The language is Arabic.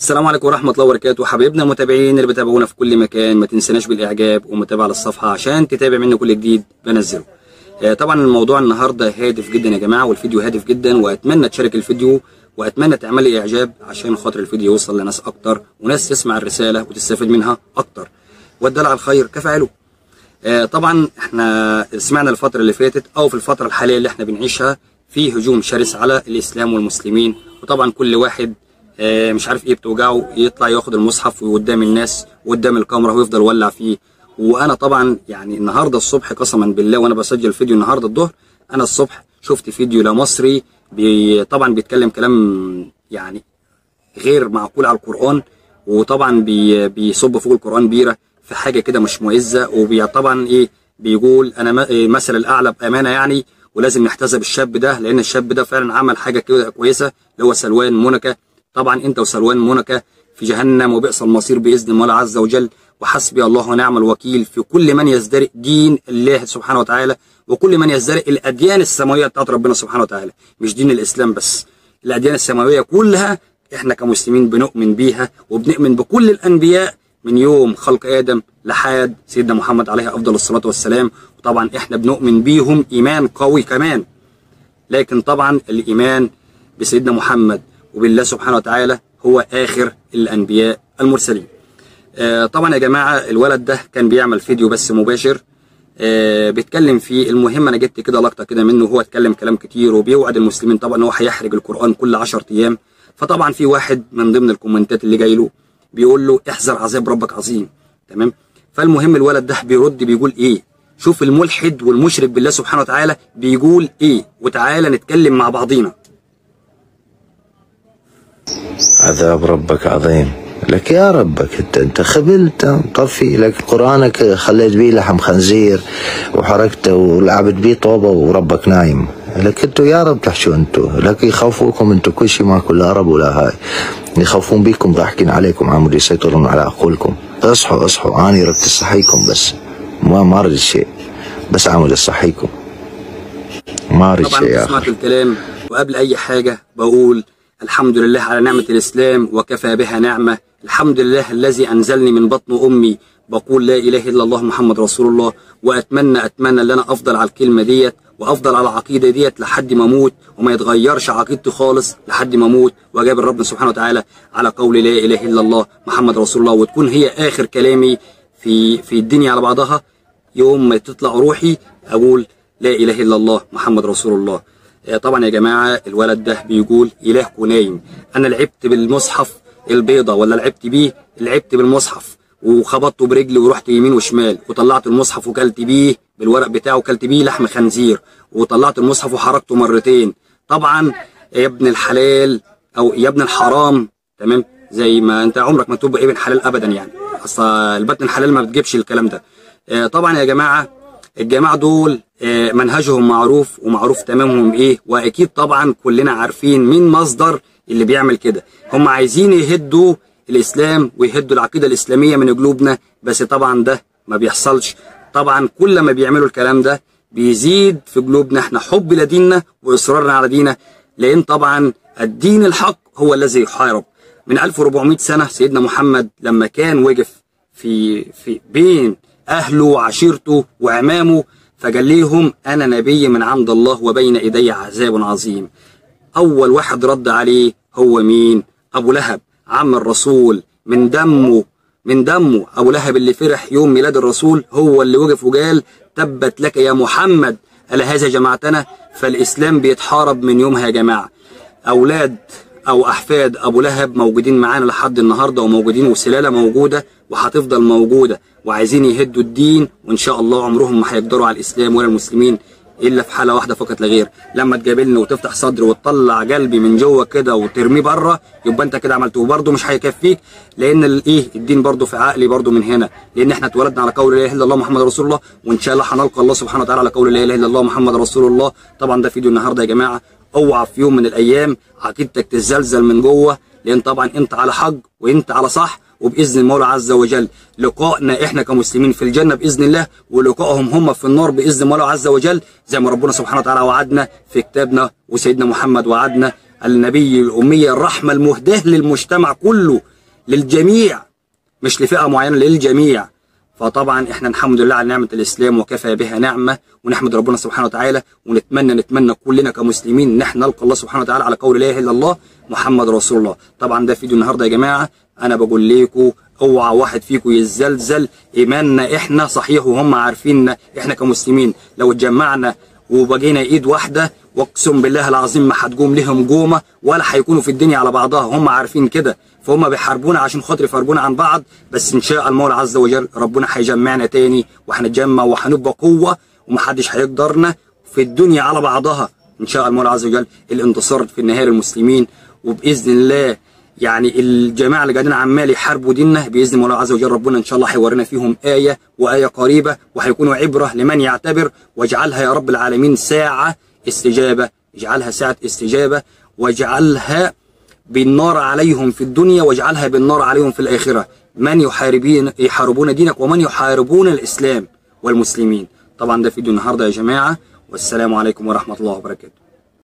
السلام عليكم ورحمة الله وبركاته. حبايبنا المتابعين اللي بتابعونا في كل مكان، ما تنسناش بالإعجاب ومتابعة للصفحة عشان تتابع مني كل جديد بنزله. طبعا الموضوع النهاردة هادف جدا يا جماعة، والفيديو هادف جدا، وأتمنى تشارك الفيديو وأتمنى تعمل لي إعجاب عشان خاطر الفيديو يوصل لناس أكتر وناس تسمع الرسالة وتستفيد منها أكتر، والدال على الخير كفاعله. طبعا احنا سمعنا الفترة اللي فاتت أو في الفترة الحالية اللي احنا بنعيشها في هجوم شرس على الإسلام والمسلمين، وطبعا كل واحد مش عارف ايه بتوجعه يطلع ياخد المصحف وقدام الناس وقدام الكاميرا ويفضل يولع فيه. وانا طبعا يعني النهارده الصبح قسما بالله وانا بسجل فيديو النهارده الظهر، انا الصبح شفت فيديو لمصري طبعا بيتكلم كلام يعني غير معقول على القرآن، وطبعا بيصب فوق القرآن بيرة في حاجه كده مش مؤذه، وطبعا ايه بيقول انا مثل الاعلى بامانه يعني، ولازم نحتذى بالشاب ده لان الشاب ده فعلا عمل حاجه كده كويسه اللي هو سلوان منكه. طبعا انت وسلوان منكه في جهنم وبئس المصير باذن الله عز وجل، وحسبي الله ونعم الوكيل في كل من يزدرئ دين الله سبحانه وتعالى وكل من يزدرئ الاديان السماويه بتاعت ربنا سبحانه وتعالى، مش دين الاسلام بس، الاديان السماويه كلها احنا كمسلمين بنؤمن بيها وبنؤمن بكل الانبياء من يوم خلق ادم لحد سيدنا محمد عليه افضل الصلاه والسلام، وطبعا احنا بنؤمن بيهم ايمان قوي كمان. لكن طبعا الايمان بسيدنا محمد وبالله سبحانه وتعالى هو آخر الأنبياء المرسلين. طبعا يا جماعة الولد ده كان بيعمل فيديو بس مباشر بيتكلم فيه، المهم أنا جبت كده لقطة كده منه، هو اتكلم كلام كتير وبيوعد المسلمين طبعا إن هو هيحرج القرآن كل 10 أيام. فطبعا في واحد من ضمن الكومنتات اللي جاي له بيقول له احذر عذاب ربك عظيم، تمام؟ فالمهم الولد ده بيرد بيقول إيه؟ شوف الملحد والمشرك بالله سبحانه وتعالى بيقول إيه، وتعالى نتكلم مع بعضينا. عذاب ربك عظيم. لك يا ربك انت خبلت مطفي لك قرانك، خليت بيه لحم خنزير وحركته ولعبت بيه طوبه وربك نايم. لك انتوا يا رب تحشوا انتوا، لك يخوفوكم انتوا كل شيء ماكو لا رب ولا هاي، يخوفون بيكم ضاحكين عليكم عمود يسيطرون على عقولكم. اصحوا اصحوا، اني ردت اصحيكم بس ما اريد شيء، بس عمود اصحيكم ما اريد شيء يا اخي. طبعا سمعت الكلام، وقبل اي حاجه بقول الحمد لله على نعمة الإسلام وكفى بها نعمة، الحمد لله الذي أنزلني من بطن أمي، بقول لا إله إلا الله محمد رسول الله، وأتمنى أن أنا أفضل على الكلمة ديت وأفضل على العقيدة ديت لحد ما أموت، وما يتغيرش عقيدتي خالص لحد ما أموت، وأجابر ربنا سبحانه وتعالى على قول لا إله إلا الله محمد رسول الله، وتكون هي آخر كلامي في الدنيا على بعضها. يوم ما تطلع روحي أقول لا إله إلا الله محمد رسول الله. طبعا يا جماعة الولد ده بيقول إلهكم نايم، أنا لعبت بالمصحف البيضة ولا لعبت بيه؟ لعبت بالمصحف وخبطته برجلي ورحت يمين وشمال وطلعت المصحف وكلت بيه بالورق بتاعه وكلت بيه لحم خنزير، وطلعت المصحف وحركته مرتين. طبعا يا ابن الحلال أو يا ابن الحرام، تمام؟ زي ما أنت عمرك ما تبقى ابن حلال أبدا يعني، أصل البطن الحلال ما بتجيبش الكلام ده. طبعا يا جماعة الجماعة دول منهجهم معروف ومعروف تمامهم ايه، واكيد طبعا كلنا عارفين مين مصدر اللي بيعمل كده. هم عايزين يهدوا الاسلام ويهدوا العقيدة الاسلامية من قلوبنا، بس طبعا ده ما بيحصلش. طبعا كل ما بيعملوا الكلام ده بيزيد في قلوبنا احنا حب لديننا واصرارنا على ديننا، لان طبعا الدين الحق هو الذي يحارب. من 1400 سنة سيدنا محمد لما كان وقف في بين اهله وعشيرته وعمامه فقال ليهم انا نبي من عند الله وبين ايدي عذاب عظيم. اول واحد رد عليه هو مين؟ ابو لهب عم الرسول، من دمه ابو لهب اللي فرح يوم ميلاد الرسول هو اللي وقف وقال تبت لك يا محمد الا هذا جماعتنا. فالاسلام بيتحارب من يومها يا جماعه. اولاد او احفاد ابو لهب موجودين معانا لحد النهارده وموجودين، وسلاله موجوده وهتفضل موجوده، وعايزين يهدوا الدين، وان شاء الله عمرهم ما هيقدروا على الاسلام ولا المسلمين الا في حاله واحده فقط لا غير، لما تقابلني وتفتح صدري وتطلع قلبي من جوه كده وترميه بره، يبقى انت كده عملته، وبرده مش هيكفيك، لان الدين برده في عقلي برده من هنا، لان احنا اتولدنا على قول لا اله الا الله محمد رسول الله، وان شاء الله هنلقى الله سبحانه وتعالى على قول لا اله الا الله محمد رسول الله. طبعا ده فيديو النهارده يا جماعه، اوعى في يوم من الايام عقيدتك تتزلزل من جوه، لان طبعا انت على حق وانت على صح، وباذن المولى عز وجل لقائنا احنا كمسلمين في الجنه باذن الله، ولقائهم هم في النار باذن المولى عز وجل، زي ما ربنا سبحانه وتعالى وعدنا في كتابنا، وسيدنا محمد وعدنا النبي الامي الرحمه المهداه للمجتمع كله للجميع مش لفئة معينة، للجميع. فطبعا احنا الحمد لله على نعمة الإسلام وكفى بها نعمة، ونحمد ربنا سبحانه وتعالى، ونتمنى كلنا كمسلمين ان احنا نلقى الله سبحانه وتعالى على قول لا اله الا الله محمد رسول الله. طبعا ده فيديو النهارده يا جماعة، انا بقول لكم اوعى واحد فيكم يتزلزل ايماننا احنا صحيح، وهم عارفيننا احنا كمسلمين لو اتجمعنا وبقينا ايد واحده واقسم بالله العظيم ما هتقوم لهم قومه ولا هيكونوا في الدنيا على بعضها، هم عارفين كده، فهم بيحاربونا عشان خاطر يفرقونا عن بعض، بس ان شاء المولى عز وجل ربنا هيجمعنا تاني وهنتجمع وهنبقى قوه ومحدش هيقدرنا في الدنيا على بعضها ان شاء المولى عز وجل. الانتصار في النهايه للمسلمين، وباذن الله يعني الجماعه اللي قاعدين عمال يحاربوا ديننا باذن الله عز وجل ربنا ان شاء الله هيورينا فيهم ايه وايه قريبه، وهيكونوا عبره لمن يعتبر، واجعلها يا رب العالمين ساعه استجابه، اجعلها ساعه استجابه، واجعلها بالنار عليهم في الدنيا، واجعلها بالنار عليهم في الاخره، من يحاربون دينك ومن يحاربون الاسلام والمسلمين. طبعا ده فيديو النهارده يا جماعه، والسلام عليكم ورحمه الله وبركاته.